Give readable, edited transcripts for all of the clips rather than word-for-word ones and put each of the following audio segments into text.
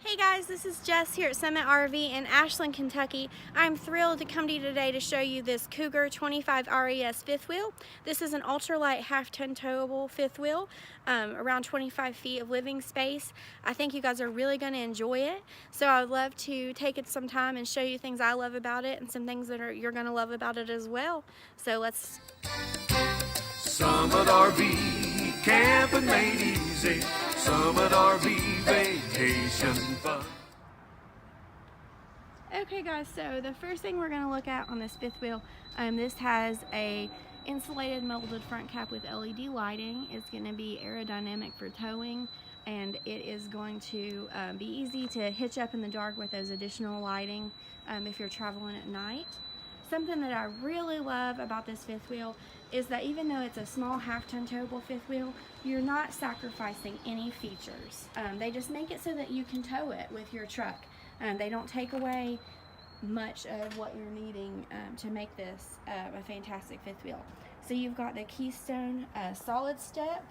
Hey guys, this is Jess here at Summit RV in Ashland, Kentucky. I'm thrilled to come to you today to show you this Cougar 25 RES fifth wheel. This is an ultralight half-ton towable fifth wheel, around 25 feet of living space. I think you guys are really going to enjoy it. So I would love to take it some time and show you things I love about it and some things that you're going to love about it as well. So let's... Summit RV, camping made easy. Summit RV, vacation fun. Okay guys, so the first thing we're going to look at on this fifth wheel, this has a insulated molded front cap with LED lighting. It's going to be aerodynamic for towing, and it is going to be easy to hitch up in the dark with those additional lighting if you're traveling at night. Something that I really love about this fifth wheel is that even though it's a small half-ton towable fifth wheel, you're not sacrificing any features. They just make it so that you can tow it with your truck. They don't take away much of what you're needing to make this a fantastic fifth wheel. So you've got the Keystone solid step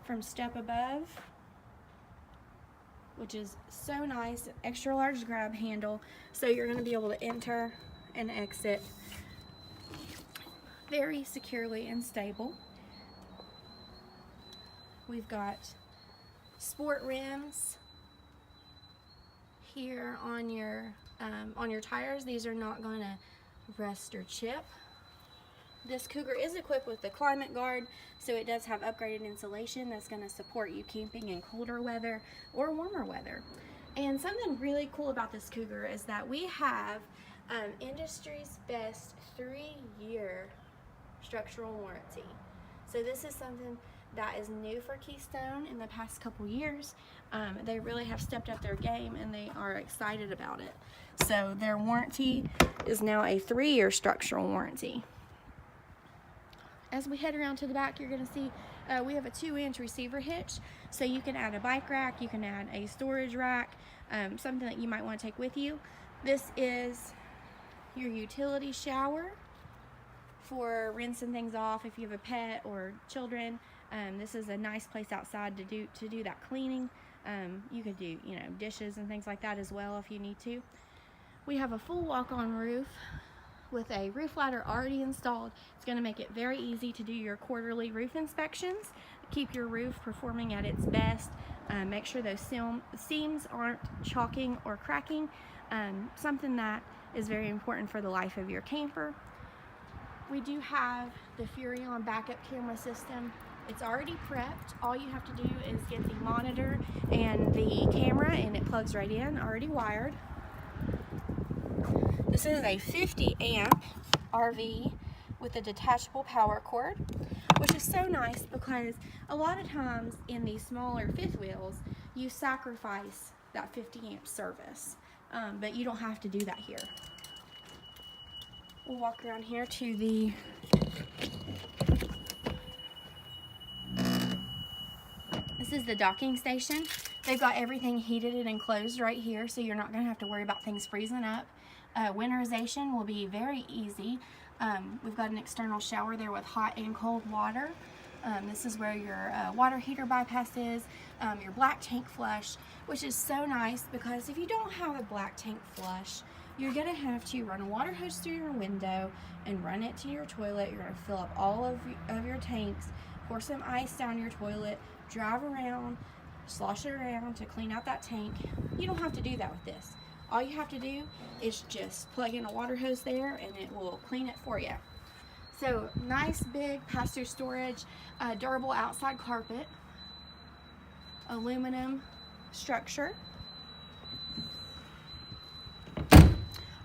from Step Above, which is so nice. Extra large grab handle, so you're going to be able to enter and exit very securely and stable. We've got sport rims here on your tires. These are not going to rust or chip. This Cougar is equipped with the climate guard, so it does have upgraded insulation that's going to support you camping in colder weather or warmer weather. And something really cool about this Cougar is that we have industry's best 3-year structural warranty. So this is something that is new for Keystone in the past couple years. They really have stepped up their game and they are excited about it. So their warranty is now a 3-year structural warranty. As we head around to the back, you're going to see we have a 2-inch receiver hitch, so you can add a bike rack, you can add a storage rack, something that you might want to take with you. This is your utility shower for rinsing things off if you have a pet or children. This is a nice place outside to do that cleaning. You could do dishes and things like that as well if you need to. We have a full walk-on roof with a roof ladder already installed. It's going to make it very easy to do your quarterly roof inspections, keep your roof performing at its best, make sure those seams aren't chalking or cracking, something that is very important for the life of your camper. We do have the Furrion backup camera system. It's already prepped. All you have to do is get the monitor and the camera, and it plugs right in, already wired. This is a 50 amp RV with a detachable power cord, which is so nice because a lot of times in these smaller fifth wheels, you sacrifice that 50 amp service, but you don't have to do that here. We'll walk around here to the this is the docking station. They've got everything heated and enclosed right here, so you're not going to have to worry about things freezing up. Winterization will be very easy. We've got an external shower there with hot and cold water. This is where your water heater bypass is, your black tank flush, which is so nice because if you don't have a black tank flush, you're going to have to run a water hose through your window and run it to your toilet. You're going to fill up all of your tanks, pour some ice down your toilet, drive around, slosh it around to clean out that tank. You don't have to do that with this. All you have to do is just plug in a water hose there and it will clean it for you. So nice big pass-through storage, durable outside carpet, aluminum structure.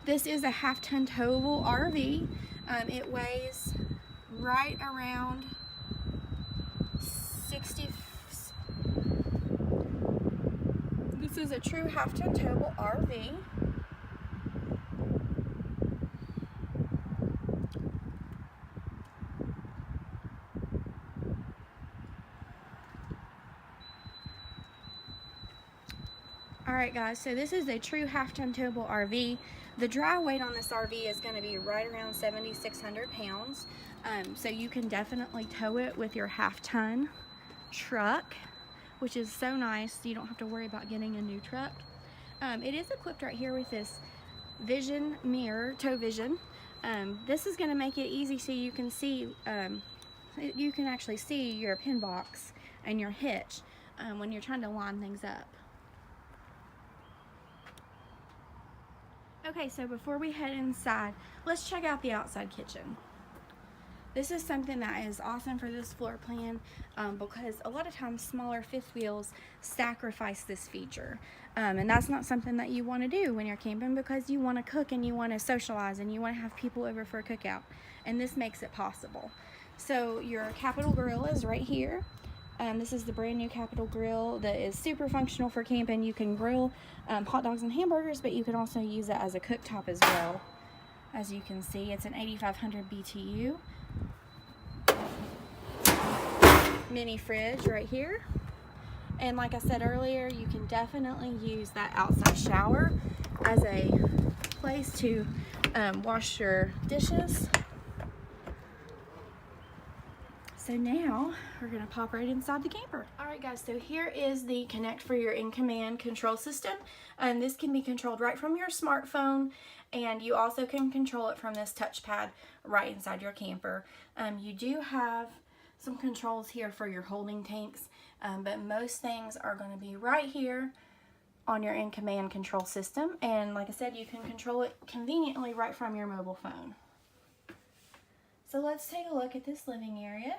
This is a half-ton towable RV. It weighs right around 60. This is a true half-ton towable RV. Alright guys, so this is a true half-ton towable RV. The dry weight on this RV is going to be right around 7,600 pounds. So you can definitely tow it with your half-ton truck. which is so nice. You don't have to worry about getting a new truck. It is equipped right here with this vision mirror, tow vision. This is going to make it easy so you can see, you can actually see your pin box and your hitch when you're trying to line things up. Okay, so before we head inside, let's check out the outside kitchen. This is something that is awesome for this floor plan because a lot of times smaller fifth wheels sacrifice this feature. And that's not something that you want to do when you're camping, because you want to cook and you want to socialize and you want to have people over for a cookout. And this makes it possible. So your Capital Grill is right here. This is the brand new Capital Grill that is super functional for camping. You can grill hot dogs and hamburgers, but you can also use it as a cooktop as well. As you can see, it's an 8500 BTU. Mini fridge right here. And like I said earlier, you can definitely use that outside shower as a place to wash your dishes. So now we're gonna pop right inside the camper. All right guys, so here is the connect for your in-command control system. This can be controlled right from your smartphone, and you also can control it from this touchpad right inside your camper. You do have some controls here for your holding tanks, but most things are going to be right here on your in-command control system. And like I said, you can control it conveniently right from your mobile phone. So let's take a look at this living area.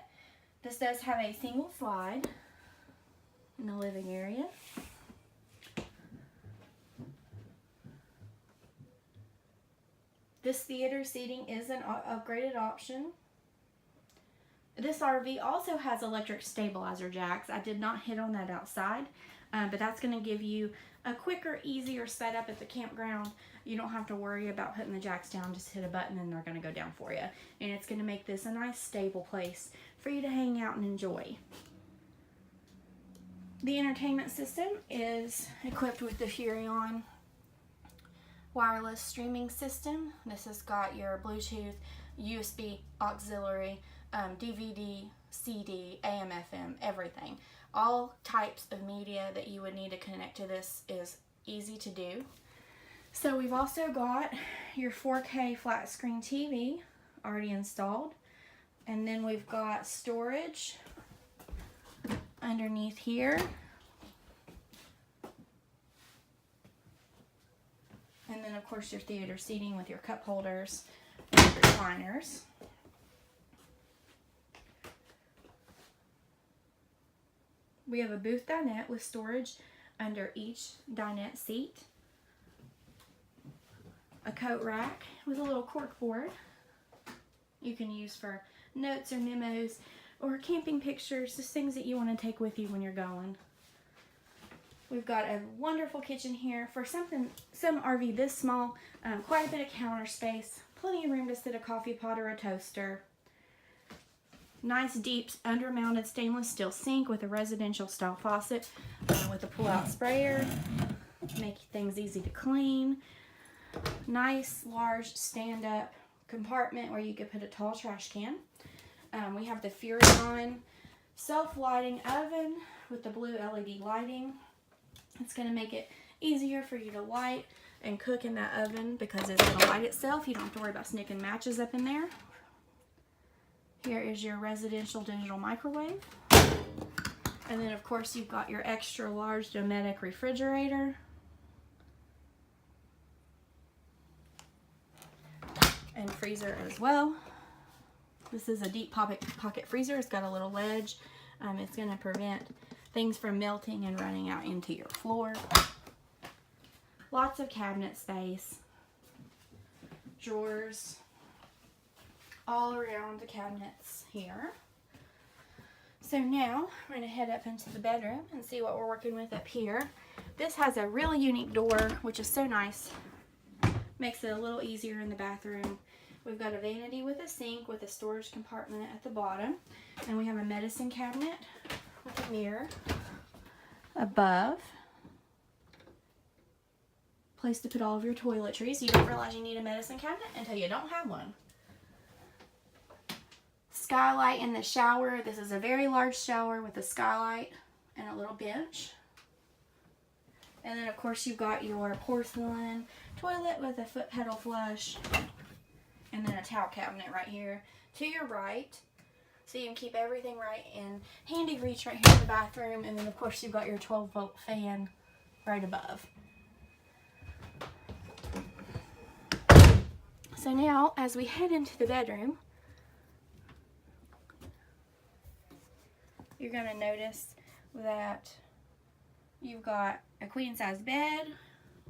This does have a single slide in the living area. This theater seating is an upgraded option. This RV also has electric stabilizer jacks. I did not hit on that outside, but that's going to give you a quicker, easier setup at the campground. You don't have to worry about putting the jacks down. Just hit a button and they're going to go down for you. And it's going to make this a nice, stable place for you to hang out and enjoy. The entertainment system is equipped with the Furrion wireless streaming system. This has got your Bluetooth, USB, auxiliary, DVD, CD, AM, FM, everything. All types of media that you would need to connect to this is easy to do. So we've also got your 4K flat screen TV already installed. And then we've got storage underneath here. And then of course your theater seating with your cup holders and your recliners. We have a booth dinette with storage under each dinette seat. A coat rack with a little cork board you can use for notes or memos or camping pictures, just things that you want to take with you when you're going. We've got a wonderful kitchen here for some RV this small, quite a bit of counter space, plenty of room to sit a coffee pot or a toaster. Nice deep under-mounted stainless steel sink with a residential style faucet with a pull-out sprayer, make things easy to clean. Nice large stand-up compartment where you could put a tall trash can. We have the Furrion self-lighting oven with the blue LED lighting. It's going to make it easier for you to light and cook in that oven because it's going to light itself. You don't have to worry about sneaking matches up in there. Here is your residential digital microwave. And then of course you've got your extra large Dometic refrigerator. And freezer as well. This is a deep pocket freezer. It's got a little ledge. It's going to prevent things from melting and running out into your floor. Lots of cabinet space. Drawers all around the cabinets here. So now we're going to head up into the bedroom and see what we're working with up here. This has a really unique door, which is so nice. Makes it a little easier in the bathroom. We've got a vanity with a sink with a storage compartment at the bottom. And we have a medicine cabinet with a mirror above. Place to put all of your toiletries. You don't realize you need a medicine cabinet until you don't have one. Skylight in the shower. This is a very large shower with a skylight and a little bench. And then of course you've got your porcelain toilet with a foot pedal flush, and then a towel cabinet right here to your right. So you can keep everything right in handy reach right here in the bathroom. And then of course you've got your 12-volt fan right above. So now as we head into the bedroom, you're going to notice that you've got a queen size bed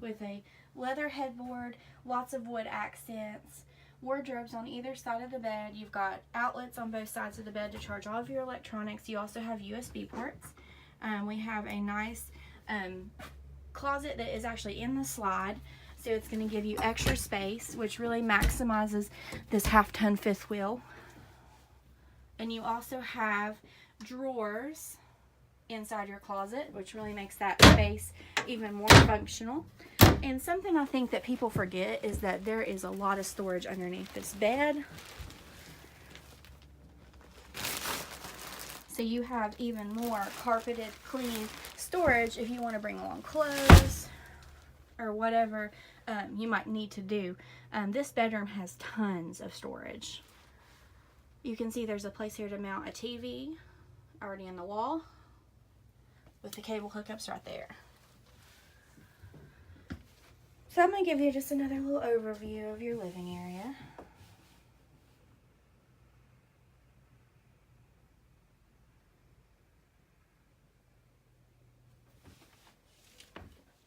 with a leather headboard, lots of wood accents, wardrobes on either side of the bed. You've got outlets on both sides of the bed to charge all of your electronics. You also have USB ports. We have a nice closet that is actually in the slide, so it's going to give you extra space, which really maximizes this half-ton fifth wheel. And you also have drawers inside your closet, which really makes that space even more functional. And something I think that people forget is that there is a lot of storage underneath this bed. So you have even more carpeted, clean storage if you want to bring along clothes or whatever you might need to do. This bedroom has tons of storage. You can see there's a place here to mount a TV already in the wall with the cable hookups right there. So I'm going to give you just another little overview of your living area.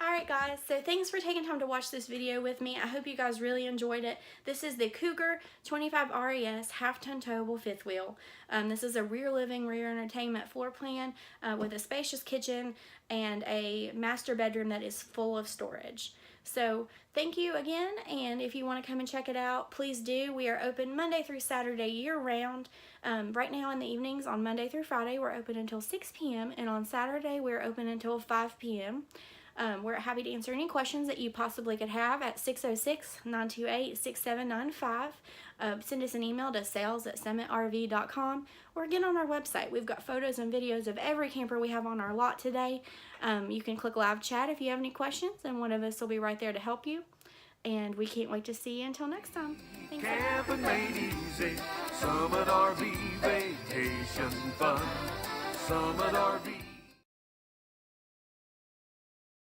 Alright guys, so thanks for taking time to watch this video with me. I hope you guys really enjoyed it. This is the Cougar 25 RES half-ton towable fifth wheel. This is a rear living, rear entertainment floor plan with a spacious kitchen and a master bedroom that is full of storage. So thank you again, and if you want to come and check it out, please do. We are open Monday through Saturday year-round. Right now in the evenings on Monday through Friday we're open until 6 p.m. and on Saturday we're open until 5 p.m. We're happy to answer any questions that you possibly could have at 606-928-6795. Send us an email to sales@summitrv.com or get on our website. We've got photos and videos of every camper we have on our lot today. You can click live chat if you have any questions, and one of us will be right there to help you. And we can't wait to see you until next time. Thanks. Camping made easy, Summit RV vacation fun. Summit RV.